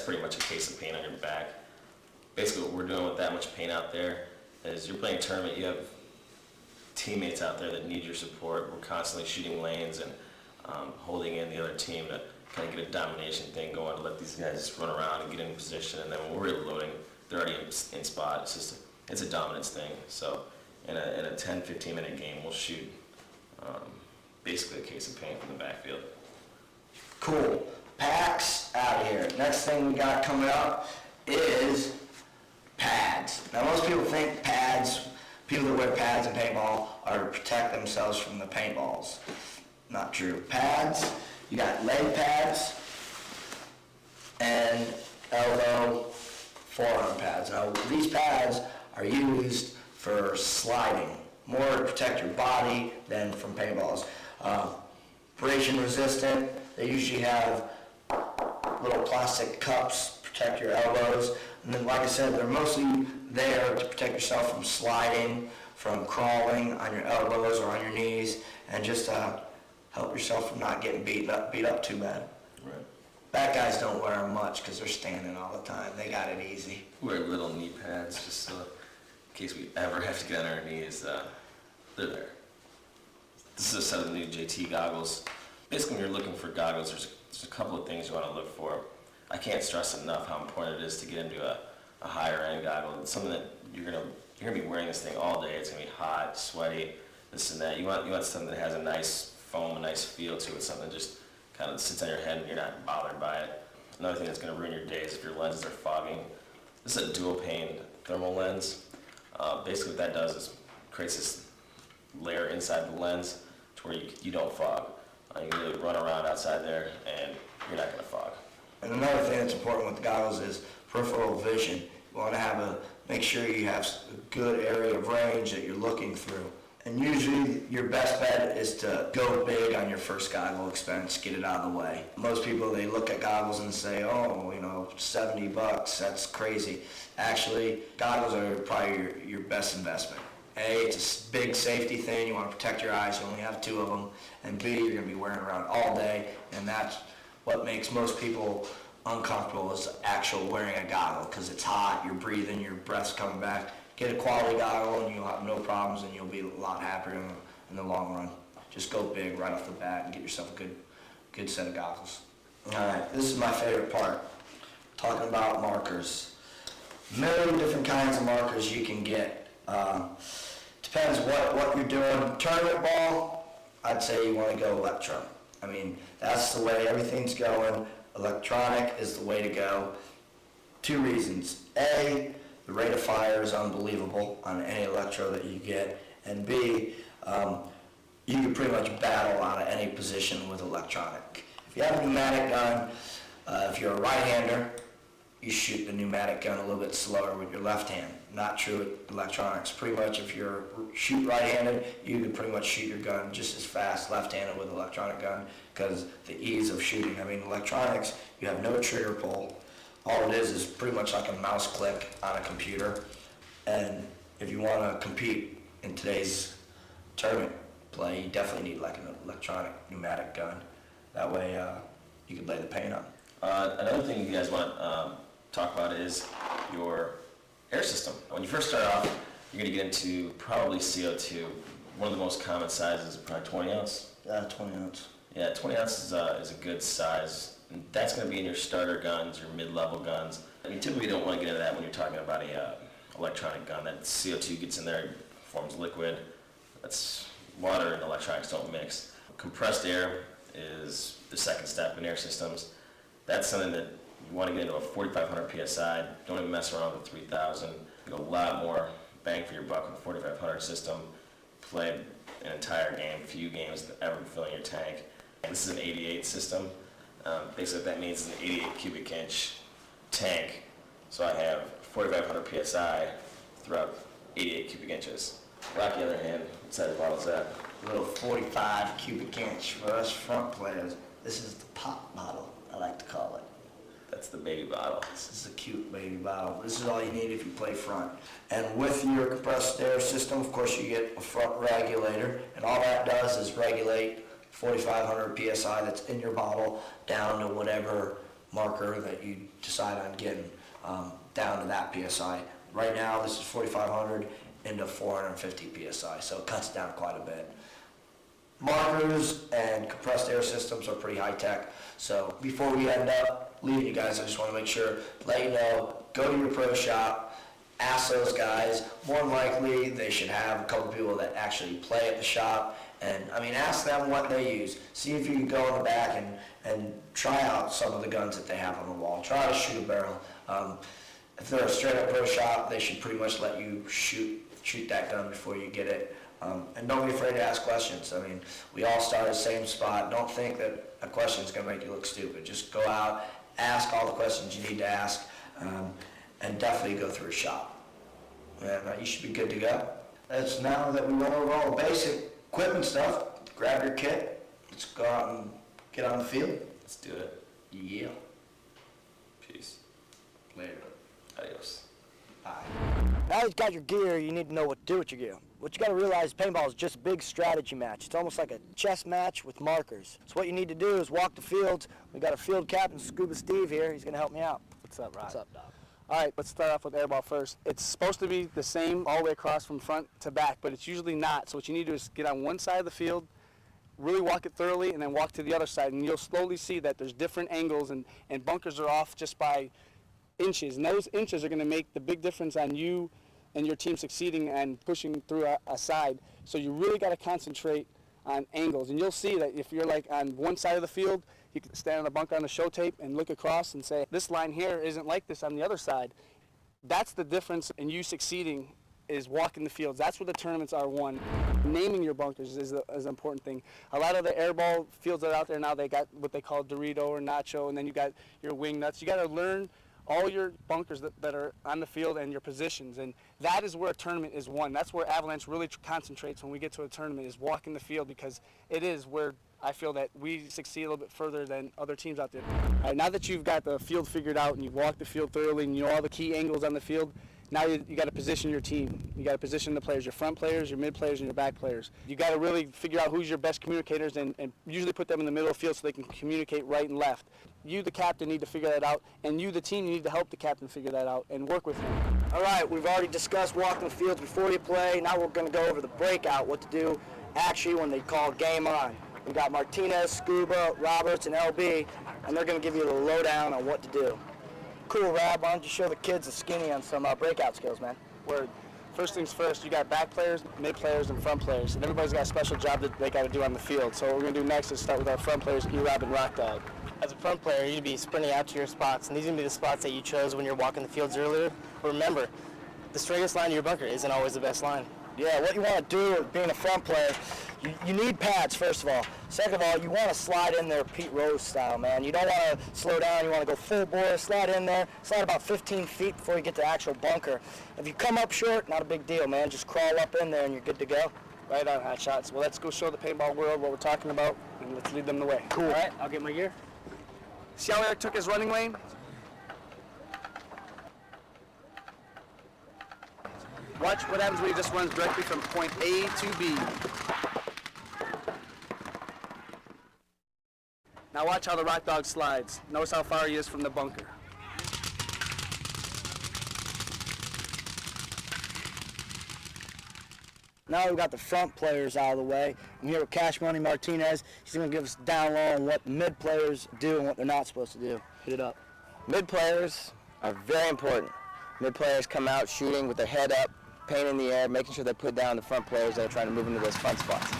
pretty much a case of paint on your back. Basically what we're doing with that much paint out there is you're playing a tournament, you have teammates out there that need your support. We're constantly shooting lanes and holding in the other team to kind of get a domination thing going, to let these guys run around and get in position, and then when we're reloading, they're already in spot. It's a dominance thing. So in a 10-15 minute game, we'll shoot basically a case of paint from the backfield. Cool. Packs out of here. Next thing we got coming up is pads. Now most people think pads, people that wear pads in paintball are to protect themselves from the paintballs. Not true. Pads, you got leg pads and elbow, forearm pads. Now these pads are used for sliding, more to protect your body than from paintballs. Abrasion resistant, they usually have little plastic cups to protect your elbows. And then like I said, they're mostly there to protect yourself from sliding, from crawling on your elbows or on your knees, and just help yourself from not getting beat up too bad. Right. Bad guys don't wear them much because they're standing all the time. They got it easy. We wear little knee pads just so in case we ever have to get on our knees, they're there. This is a set of the new JT goggles. Basically, when you're looking for goggles, there's a couple of things you want to look for. I can't stress enough how important it is to get into a higher end goggle. It's something that you're gonna be wearing this thing all day. It's gonna be hot, sweaty, this and that. You want something that has a nice foam, a nice feel to it, something that just kind of sits on your head and you're not bothered by it. Another thing that's gonna ruin your day is if your lenses are fogging. This is a dual pane thermal lens. Basically what that does is creates this layer inside the lens to where you don't fog. You can really run around outside there and you're not gonna fog. And another thing that's important with the goggles is peripheral vision. You want to make sure you have a good area of range that you're looking through. And usually your best bet is to go big on your first goggle expense, get it out of the way. Most people, they look at goggles and say, oh, $70, that's crazy. Actually, goggles are probably your best investment. A, it's a big safety thing, you want to protect your eyes, you only have 2 of them. And B, you're going to be wearing around all day, and that's what makes most people uncomfortable is actual wearing a goggle, because it's hot, you're breathing, your breath's coming back. Get a quality goggle and you'll have no problems and you'll be a lot happier in the long run. Just go big right off the bat and get yourself a good set of goggles. Alright, this is my favorite part, talking about markers. Million different kinds of markers you can get. Depends what you're doing. Tournament ball, I'd say you want to go electro. I mean, that's the way everything's going. Electronic is the way to go. 2 reasons. A, the rate of fire is unbelievable on any electro that you get. And B, you can pretty much battle out of any position with electronic. If you have a pneumatic gun, if you're a right-hander, you shoot the pneumatic gun a little bit slower with your left hand. Not true with electronics. Pretty much if you're shoot right-handed, you can pretty much shoot your gun just as fast left-handed with an electronic gun because the ease of shooting. I mean, electronics, you have no trigger pull. All it is pretty much like a mouse click on a computer. And if you want to compete in today's tournament play, you definitely need like an electronic pneumatic gun. That way you can lay the paint on. Another thing you guys want to talk about is your air system. When you first start off, you're going to get into probably CO2. One of the most common sizes is probably 20 ounce. Yeah, 20 ounce. Yeah, 20 ounce is a good size. And that's going to be in your starter guns, your mid-level guns. I mean, typically you don't want to get into that when you're talking about a electronic gun. That CO2 gets in there, forms liquid. That's water and electronics don't mix. Compressed air is the second step in air systems. That's something that you want to get into a 4,500 PSI. Don't even mess around with 3,000. Get a lot more bang for your buck with a 4,500 system. Play an entire game, few games ever filling your tank. And this is an 88 system. Basically what that means is an 88 cubic inch tank. So I have 4,500 PSI throughout 88 cubic inches. Rocky, on the other hand, what size bottle is that? A little 45 cubic inch for us front players. This is the pop bottle, I like to call it. That's the baby bottle. This is a cute baby bottle. This is all you need if you play front. And with your compressed air system, of course, you get a front regulator, and all that does is regulate 4,500 PSI that's in your bottle down to whatever marker that you decide on getting down to that PSI. Right now, this is 4,500 into 450 PSI, so it cuts down quite a bit. Markers and compressed air systems are pretty high tech, so before we end up leaving you guys, I just want to make sure, let you know, go to your pro shop, ask those guys. More than likely, they should have a couple people that actually play at the shop, and I mean, ask them what they use. See if you can go in the back and try out some of the guns that they have on the wall. Try to shoot a barrel. If they're a straight up pro shop, they should pretty much let you shoot that gun before you get it. And don't be afraid to ask questions. I mean, we all start at the same spot. Don't think that a question is going to make you look stupid. Just go out, ask all the questions you need to ask, and definitely go through a shop. And you should be good to go. That's now that we went over all the basic equipment stuff. Grab your kit. Let's go out and get on the field. Let's do it. Yeah. Peace. Later. Adios. Bye. Now that you've got your gear, you need to know what to do with your gear. What you got to realize, paintball is just a big strategy match. It's almost like a chess match with markers. So what you need to do is walk the fields. We got our field captain, Scuba Steve, here. He's going to help me out. What's up, Rod? What's up, Doc? All right, let's start off with airball first. It's supposed to be the same all the way across from front to back, but it's usually not. So what you need to do is get on one side of the field, really walk it thoroughly, and then walk to the other side. And you'll slowly see that there's different angles, and bunkers are off just by inches. And those inches are going to make the big difference on you and your team succeeding and pushing through a side. So you really got to concentrate on angles. And you'll see that if you're like on one side of the field, you can stand on the bunker on the show tape and look across and say, this line here isn't like this on the other side. That's the difference in you succeeding, is walking the fields. That's where the tournaments are won. Naming your bunkers is an important thing. A lot of the airball fields that are out there now, they got what they call Dorito or Nacho, and then you got your wing nuts. You got to learn all your bunkers that are on the field and your positions, and that is where a tournament is won. That's where Avalanche really concentrates when we get to a tournament, is walking the field, because it is where I feel that we succeed a little bit further than other teams out there. All right, now that you've got the field figured out and you've walked the field thoroughly and you know all the key angles on the field, now you got to position your team. You got to position the players, your front players, your mid players, and your back players. You got to really figure out who's your best communicators and usually put them in the middle of the field so they can communicate right and left. You, the captain, need to figure that out, and you, the team, you need to help the captain figure that out and work with him. All right, we've already discussed walking the fields before you play. Now we're going to go over the breakout, what to do actually when they call game on. We got Martinez, Scuba, Roberts, and LB, and they're going to give you the lowdown on what to do. Cool, Rob. Why don't you show the kids the skinny on some breakout skills, man? Word. First things first, you got back players, mid players, and front players, and everybody's got a special job that they got to do on the field. So what we're going to do next is start with our front players, E-Rob and Rock Dog. As a front player, you'd be sprinting out to your spots, and these are going to be the spots that you chose when you're walking the fields earlier. But remember, the straightest line to your bunker isn't always the best line. Yeah, what you want to do being a front player, you need pads, first of all. Second of all, you want to slide in there Pete Rose style, man. You don't want to slow down. You want to go full bore, slide in there, slide about 15 feet before you get to the actual bunker. If you come up short, not a big deal, man. Just crawl up in there and you're good to go. Right on, hot shots. Well, let's go show the paintball world what we're talking about, and let's lead them the way. Cool. All right, I'll get my gear. See how Eric took his running lane? Watch what happens when he just runs directly from point A to B. Now watch how the Rock Dog slides. Notice how far he is from the bunker. Now we've got the front players out of the way. I'm here with Cash Money Martinez. He's going to give us down low on what mid players do and what they're not supposed to do. Hit it up. Mid players are very important. Mid players come out shooting with their head up, paint in the air, making sure they put down the front players that are trying to move into those front spots.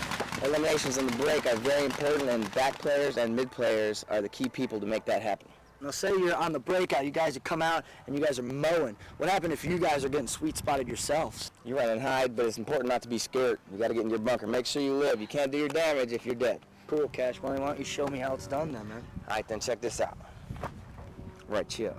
Eliminations in the break are very important, and back players and mid players are the key people to make that happen. Now say you're on the breakout, you guys have come out and you guys are mowing. What happened if you guys are getting sweet spotted yourselves? You run and hide, but it's important not to be scared. You got to get in your bunker. Make sure you live. You can't do your damage if you're dead. Cool, Cash Money. Why don't you show me how it's done then, man? All right, then check this out. Right, chill.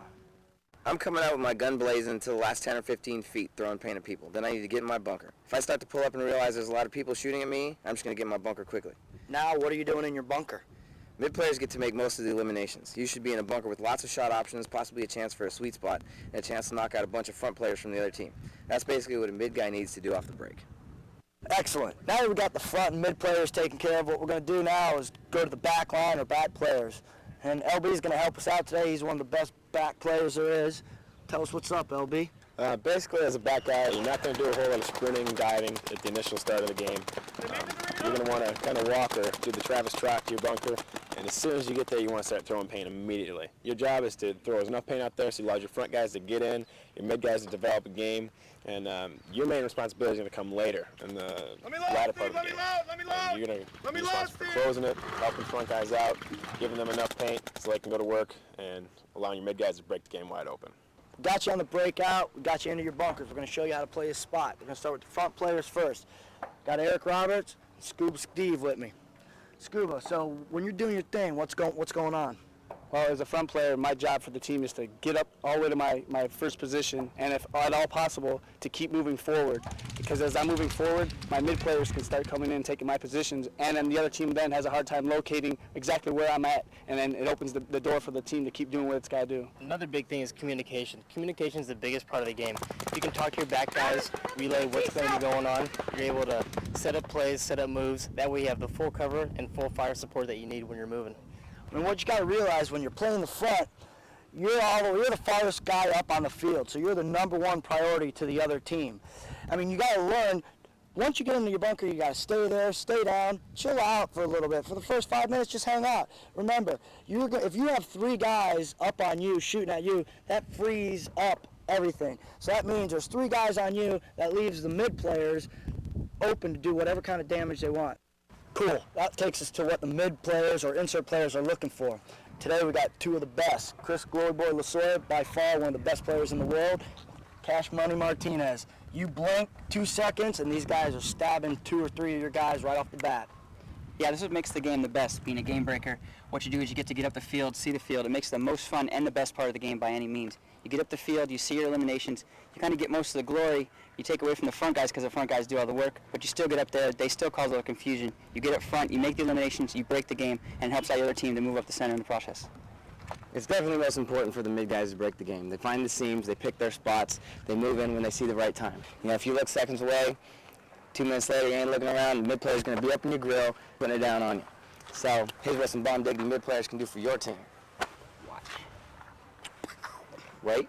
I'm coming out with my gun blazing until the last 10 or 15 feet, throwing paint at people. Then I need to get in my bunker. If I start to pull up and realize there's a lot of people shooting at me, I'm just going to get in my bunker quickly. Now what are you doing in your bunker? Mid players get to make most of the eliminations. You should be in a bunker with lots of shot options, possibly a chance for a sweet spot, and a chance to knock out a bunch of front players from the other team. That's basically what a mid guy needs to do off the break. Excellent. Now that we've got the front and mid players taken care of, what we're going to do now is go to the back line or back players. And LB's going to help us out today. He's one of the best back players there is. Tell us what's up, LB. Basically, as a back guy, you're not going to do a whole lot of sprinting and diving at the initial start of the game. You're going to want to kind of walk or do the Travis trot to your bunker, and as soon as you get there, you want to start throwing paint immediately. Your job is to throw enough paint out there so you allow your front guys to get in, your mid guys to develop a game, and your main responsibility is going to come later in the latter part of the game. You're going to be responsible for closing it, helping front guys out, giving them enough paint so they can go to work, and allowing your mid guys to break the game wide open. Got you on the breakout. We got you into your bunkers. We're going to show you how to play a spot. We're going to start with the front players first. Got Eric Roberts, Scuba Steve with me. Scuba, so when you're doing your thing, what's going on? Well, as a front player, my job for the team is to get up all the way to my first position, and if at all possible, to keep moving forward. Because as I'm moving forward, my mid players can start coming in and taking my positions, and then the other team then has a hard time locating exactly where I'm at, and then it opens the door for the team to keep doing what it's got to do. Another big thing is communication. Communication is the biggest part of the game. If you can talk to your back guys, relay what's going to be going on, you're able to set up plays, set up moves. That way you have the full cover and full fire support that you need when you're moving. And what you got to realize when you're playing the front, you're the farthest guy up on the field, so you're the #1 priority to the other team. I mean, you got to learn, once you get into your bunker, you got to stay there, stay down, chill out for a little bit. For the first 5 minutes, just hang out. Remember, if you have 3 guys up on you, shooting at you, that frees up everything. So that means there's 3 guys on you, that leaves the mid players open to do whatever kind of damage they want. Cool. That takes us to what the mid players or insert players are looking for. Today we got 2 of the best. Chris Glory Boy Lasoy, by far one of the best players in the world. Cash Money Martinez. You blink 2 seconds and these guys are stabbing 2 or 3 of your guys right off the bat. Yeah, this is what makes the game the best, being a game breaker. What you do is you get to get up the field, see the field. It makes it the most fun and the best part of the game by any means. You get up the field, you see your eliminations, you kind of get most of the glory. You take away from the front guys because the front guys do all the work, but you still get up there, they still cause a little confusion. You get up front, you make the eliminations, you break the game, and it helps out the other team to move up the center in the process. It's definitely most important for the mid guys to break the game. They find the seams, they pick their spots, they move in when they see the right time. You know, if you look seconds away, 2 minutes later you ain't looking around, the mid player's going to be up in your grill, putting it down on you. So here's what some bomb digging mid players can do for your team. Watch. Wait.